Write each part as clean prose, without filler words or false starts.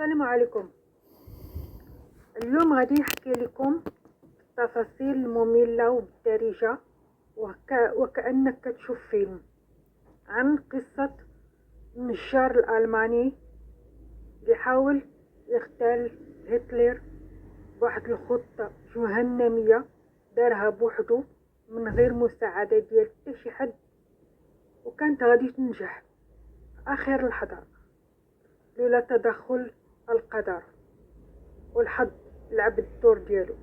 السلام عليكم. اليوم غادي نحكي لكم التفاصيل المملة وبالدارجة وكأنك كتشوف فيلم عن قصة النجار الألماني اللي حاول يغتال هتلر بواحد الخطة جهنمية دارها بوحدو من غير مساعدة ديال حتى شي حد، وكانت غادي تنجح في آخر لحظة لولا تدخل القدر والحظ لعب الدور ديالو.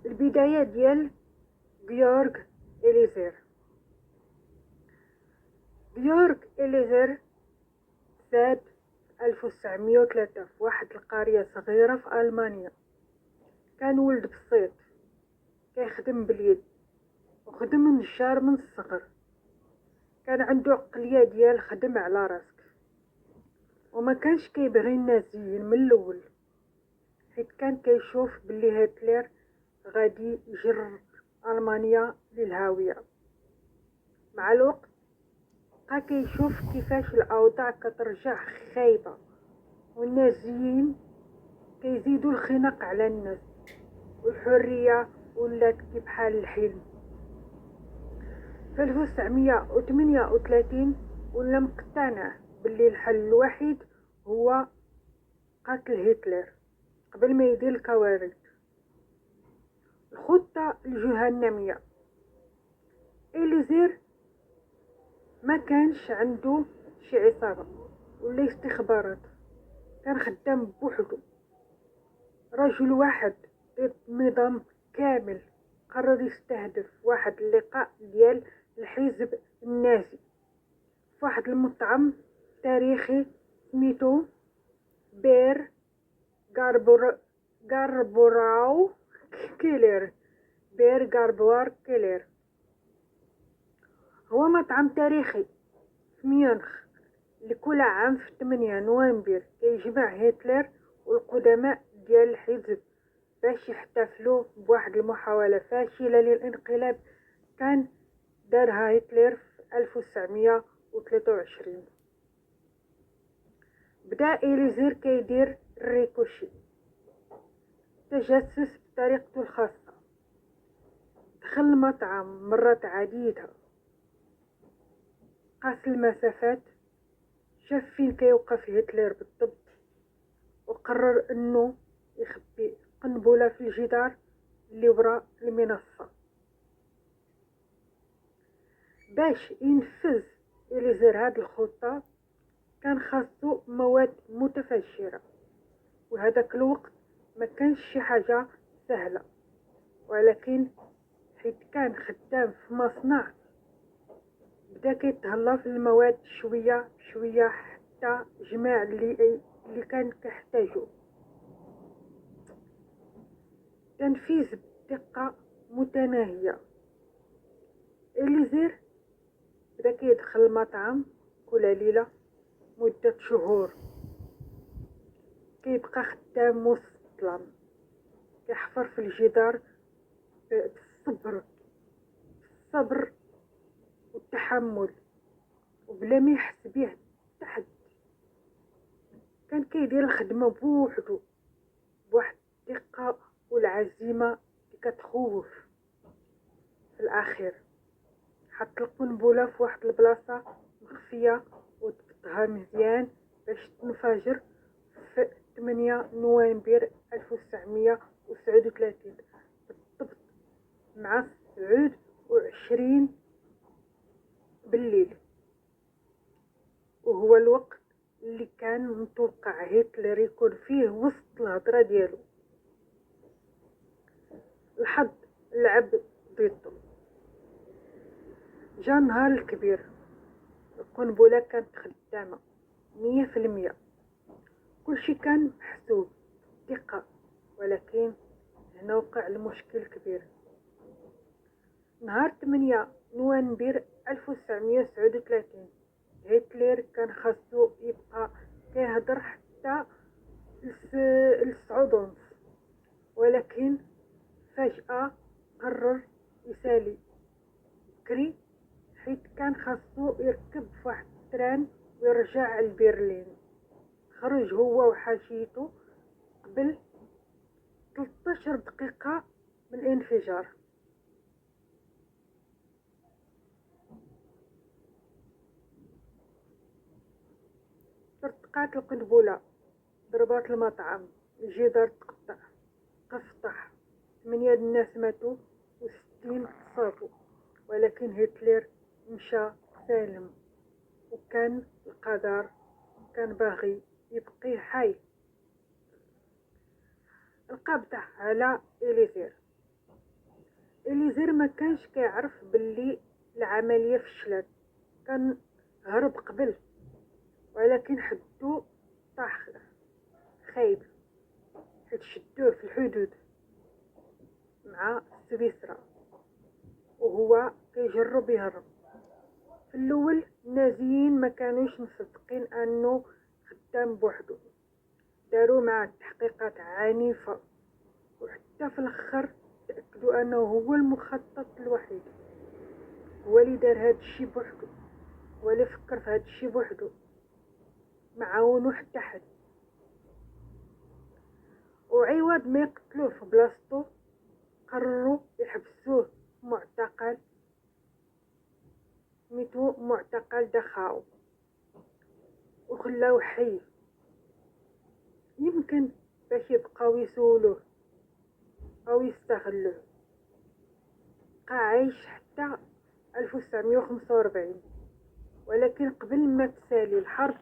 البداية ديال غيورغ إليزير. غيورغ إليزير زاد 1903 في واحد القرية صغيرة في ألمانيا. كان ولد بسيط كيخدم باليد وخدم نجار من الصغر. كان عنده عقلية ديال خدم على راسك وما كانش كيبغي النازيين من الاول، حيت كان كيشوف بلي هتلر غادي يجر ألمانيا للهاوية. مع الوقت بقى كيشوف كيفاش الأوضاع كترجع خايبة والنازيين كيزيدوا الخناق على الناس والحرية ولات كي بحال الحلم. في 1938 ولا مقتنع باللي الحل الوحيد هو قتل هتلر قبل ما يدير الكوارث. الخطة الجهنمية. إليزير ما كانش عنده شي عصابة ولا استخبارات، كان خدام بوحدو، رجل واحد ضد نظام كامل. قرر يستهدف واحد اللقاء ديال الحزب النازي في واحد المطعم تاريخي سميتو بير غاربوراو كيلر. بير غاربوار كيلر هو مطعم تاريخي في ميونخ اللي كل عام في 8 نوفمبر كيجمع هتلر والقدماء ديال الحزب باش يحتفلوا بواحد المحاولة فاشلة للانقلاب كان دارها هتلر في 1923. بدا إليزير كيدير الريكوشي، تجسس بطريقته الخاصة. دخل المطعم مرات عديدة، قاس المسافات، شاف فين كيوقف هتلر بالضبط، وقرر انه يخبي قنبلة في الجدار اللي وراء المنصة. باش ينفذ إليزير هاد الخطة كان خاصو مواد متفجرة، وهذاك الوقت ما كانش شي حاجة سهلة، ولكن حيت كان خدام في مصنع بدا كيتهلا في المواد شوية بشوية حتى جمع اللي كان كيحتاجو. تنفيذ بدقة متناهية. إليزير بدا كيدخل المطعم كل ليلة مدة شهور، كيبقى خدام وسط الظلام، كيحفر في الجدار بالصبر والتحمل وبلا ما يحس بيه حتى. كان كيدير الخدمة بوحدو بواحد الدقة والعزيمة اللي كتخوف. في الأخير حط القنبلة في واحد البلاصة مخفية وضبطها مزيان باش تنفجر في 8 نوفمبر 1939 بالضبط مع 29 بالليل، وهو الوقت اللي كان متوقع هتلر يكون فيه وسط الهضرة ديالو. الحظ لعب ضده. جا نهار الكبير، القنبلة كانت خدامة 100%، كلشي كان محسوب دقة، ولكن هنا وقع المشكل الكبير. نهار 8 نوفمبر 1939 هتلر كان خاصو يبقى كيهضر حتى ل9:30، ولكن فجأة قرر يسالي بكري حيت كان خاصو يركب في واحد التران ويرجع لبرلين. خرج هو وحاشيته قبل 13 دقيقة من الانفجار. ارتقات القنبلة، ضربات المطعم، الجدار تقطع، قصطح، 8 الناس ماتوا و60 تصابوا، ولكن هتلر مشى سالم، وكان القدر كان باغي يبقي حي. القبض على إليزير. إليزير ما كانش كيعرف باللي العملية فشلت، كان هرب قبل، ولكن حدو طاح خايب حيت شدوه في الحدود مع سويسرا وهو كيجرب يهرب. في الاول النازيين ما كانوش مصدقين انه خدام بوحدو، داروا معاه تحقيقات عنيفة، وحتى في الاخر تأكدوا انه هو المخطط الوحيد، هو اللي دار هاد الشي بوحدو، هو اللي فكر في هاد الشي بوحدو، معاونو حتى حد. وعوض ما يقتلوه في بلاصتو قرروا يحبسوه في معتقل سميتو معتقل دخاو، وخلاو حي يمكن باش يبقاو يسولوه او يستغلوه. بقى عايش حتى 1945، ولكن قبل ما تسالي الحرب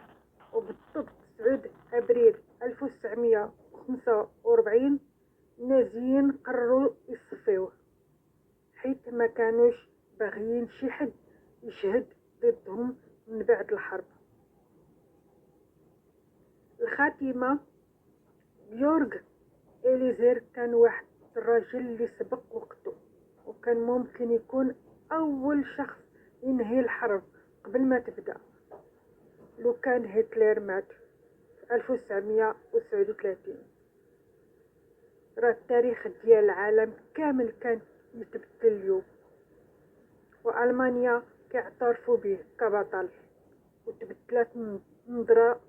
وبالضبط 9 ابريل 1945 النازيين قرروا يصفيوه، حيت ما كانوش باغيين شي حد يشهد ضدهم من بعد الحرب. الخاتمة، جيورغ إليزير كان واحد الراجل اللي سبق وقته، وكان ممكن يكون أول شخص ينهي الحرب قبل ما تبدأ لو كان هتلر مات في 1939. راه التاريخ ديال العالم كامل كان يتبدل اليوم، وألمانيا كيعترفوا به كبطل، وتبدلت النظرة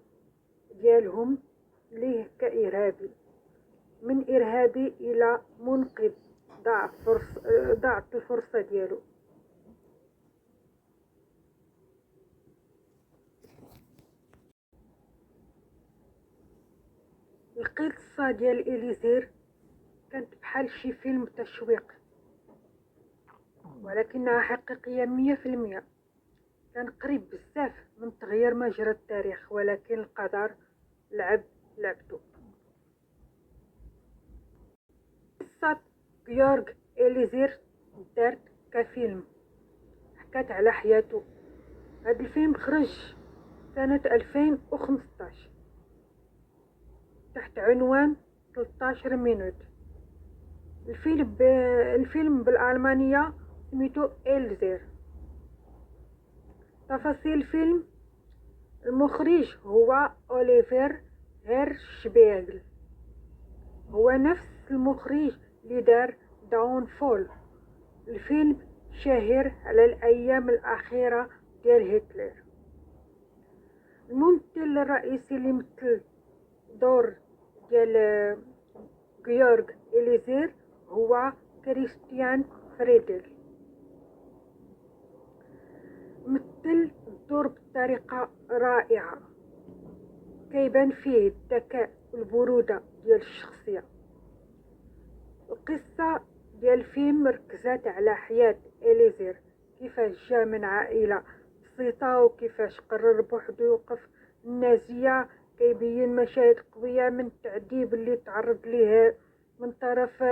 ديالهم ليه كإرهابي، من إرهابي إلى منقذ ضاعت الفرصة ديالو. القصة ديال إليزير كانت بحال شي فيلم تشويق، ولكنها حقيقية 100%. كان قريب بزاف من تغيير مجرى التاريخ، ولكن القدر لعب لعبته. قصة جيورغ إليزير دارت كفيلم، حكات على حياته. هذا الفيلم خرج سنة 2015 تحت عنوان 13 مينوت. الفيلم بالألمانية سميتو إلزير. تفاصيل الفيلم: المخرج هو أوليفر هيرشبيغل، هو نفس المخرج اللي دار داون فول، الفيلم شهير على الأيام الأخيرة ديال هتلر. الممثل الرئيسي اللي مثل دور ديال جيورغ إليزير هو كريستيان فريدل، مثل الدور بطريقة رائعة، كيبان فيه الذكاء والبرودة ديال الشخصية. القصة ديال الفيلم ركزت على حياة إليزير، كيفاش جا من عائلة بسيطة وكيفاش قرر بوحدو يوقف النازية. كيبين مشاهد قوية من التعذيب اللي تعرض ليه من طرف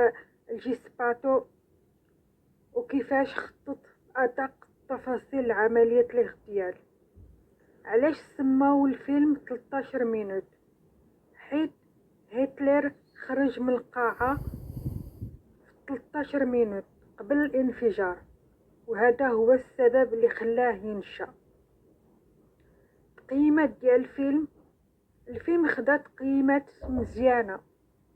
الجيسباتو، وكيفاش خطط أدق تفاصيل عملية الاغتيال. علاش سماو الفيلم 13 مينوت؟ حيت هتلر خرج من القاعة في 13 مينوت قبل الانفجار، وهذا هو السبب اللي خلاه ينشا. التقييمات ديال الفيلم خدا تقييمات مزيانة،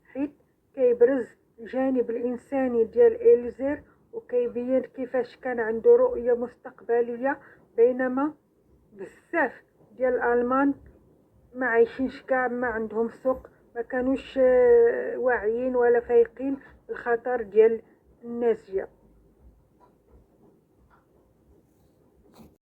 حيت كيبرز الجانب الإنساني ديال إليزير، وكيبين كيفاش كان عنده رؤية مستقبلية، بينما بزاف ديال الألمان ما عايشينش كاع، ما عندهم سوق، ما كانوش واعيين ولا فايقين الخطر ديال الناس جا.